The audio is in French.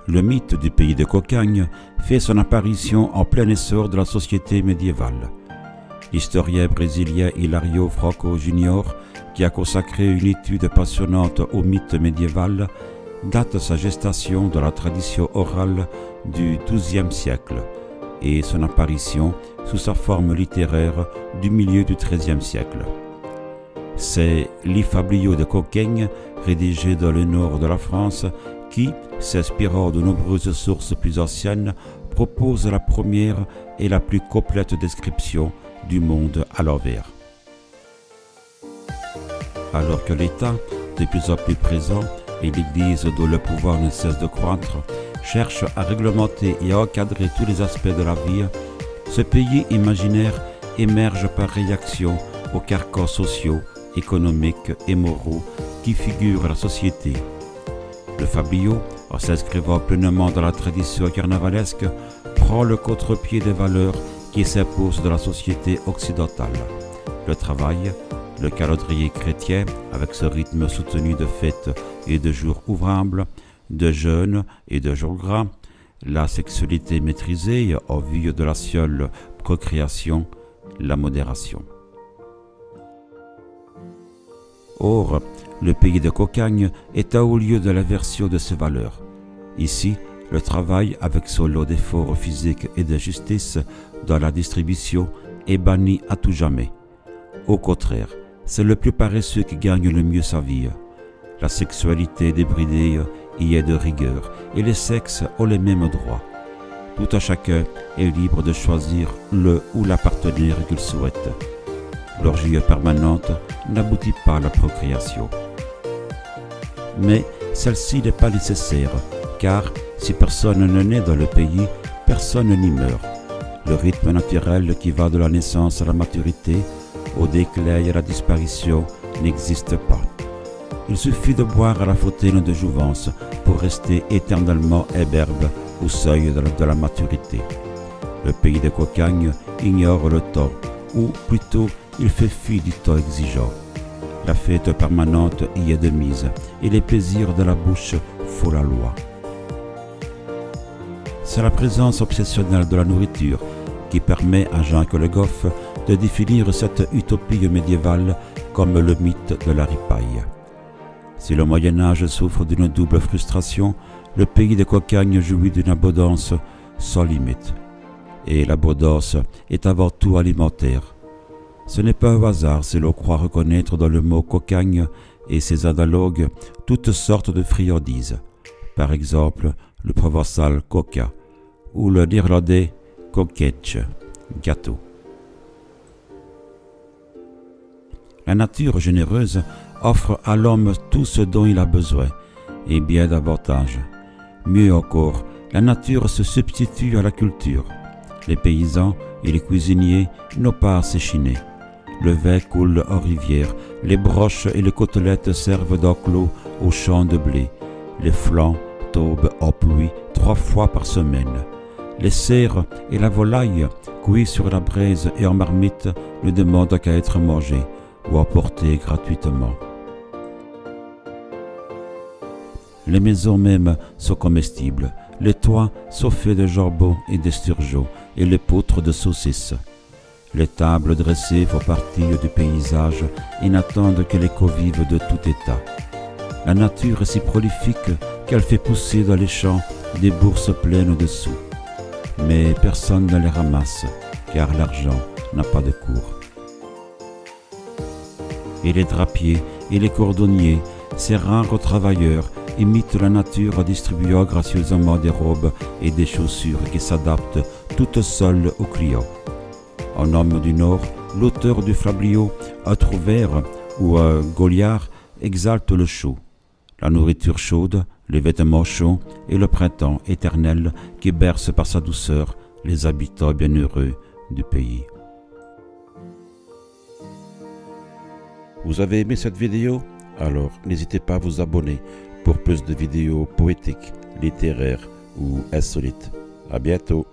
Le mythe du pays de Cocagne fait son apparition en plein essor de la société médiévale. L'historien brésilien Hilario Franco Jr., qui a consacré une étude passionnante au mythe médiéval, date sa gestation dans la tradition orale du XIIe siècle et son apparition sous sa forme littéraire du milieu du XIIIe siècle. C'est l'I Fablio de Coquaigne, rédigé dans le nord de la France, qui, s'inspirant de nombreuses sources plus anciennes, propose la première et la plus complète description du monde à l'envers. Alors que l'État, de plus en plus présent, et l'Église, dont le pouvoir ne cesse de croître, cherchent à réglementer et à encadrer tous les aspects de la vie, ce pays imaginaire émerge par réaction aux carcans sociaux, économiques et moraux qui figurent à la société. Le fabliau, en s'inscrivant pleinement dans la tradition carnavalesque, prend le contre-pied des valeurs qui s'imposent dans la société occidentale. Le travail, le calendrier chrétien, avec ce rythme soutenu de fêtes et de jours ouvrables, de jeûnes et de jours gras, la sexualité maîtrisée en vue de la seule procréation, la modération. Or, le pays de Cocagne est un haut lieu de l'inversion de ces valeurs. Ici, le travail, avec son lot d'efforts physiques et de justice dans la distribution, est banni à tout jamais. Au contraire, c'est le plus paresseux qui gagne le mieux sa vie. La sexualité débridée y est de rigueur et les sexes ont les mêmes droits. Tout un chacun est libre de choisir le ou la partenaire qu'il souhaite. L'orgie permanente n'aboutit pas à la procréation. Mais celle-ci n'est pas nécessaire, car si personne ne naît dans le pays, personne n'y meurt. Le rythme naturel qui va de la naissance à la maturité, au déclin et à la disparition, n'existe pas. Il suffit de boire à la fontaine de jouvence pour rester éternellement imberbe au seuil de la maturité. Le pays de Cocagne ignore le temps, ou plutôt il fait fi du temps exigeant. La fête permanente y est de mise, et les plaisirs de la bouche font la loi. C'est la présence obsessionnelle de la nourriture qui permet à Jacques Le Goff de définir cette utopie médiévale comme le mythe de la ripaille. Si le Moyen-Âge souffre d'une double frustration, le pays de Cocagne jouit d'une abondance sans limite. Et l'abondance est avant tout alimentaire. Ce n'est pas un hasard si l'on croit reconnaître dans le mot Cocagne et ses analogues toutes sortes de friandises. Par exemple, le provençal coca ou le néerlandais koketch, gâteau. La nature généreuse offre à l'homme tout ce dont il a besoin, et bien davantage. Mieux encore, la nature se substitue à la culture. Les paysans et les cuisiniers n'ont pas à s'échiner. Le vin coule en rivière, les broches et les côtelettes servent d'enclos aux champs de blé. Les flancs tombent en pluie 3 fois par semaine. Les cerfs et la volaille, cuits sur la braise et en marmite, ne demandent qu'à être mangés ou emportés gratuitement. Les maisons mêmes sont comestibles, les toits sont faits de jambon et d'esturgeon et les poutres de saucisses. Les tables dressées font partie du paysage et n'attendent que les convives de tout état. La nature est si prolifique qu'elle fait pousser dans les champs des bourses pleines de sous. Mais personne ne les ramasse, car l'argent n'a pas de cours. Et les drapiers et les cordonniers, ces rares travailleurs, imitent la nature en distribuant gracieusement des robes et des chaussures qui s'adaptent toutes seules aux clients. En homme du Nord, l'auteur du fabliau, un trouvère ou un Goliard exalte le chaud, la nourriture chaude, les vêtements chauds et le printemps éternel qui berce par sa douceur les habitants bienheureux du pays. Vous avez aimé cette vidéo? Alors n'hésitez pas à vous abonner pour plus de vidéos poétiques, littéraires ou insolites. À bientôt!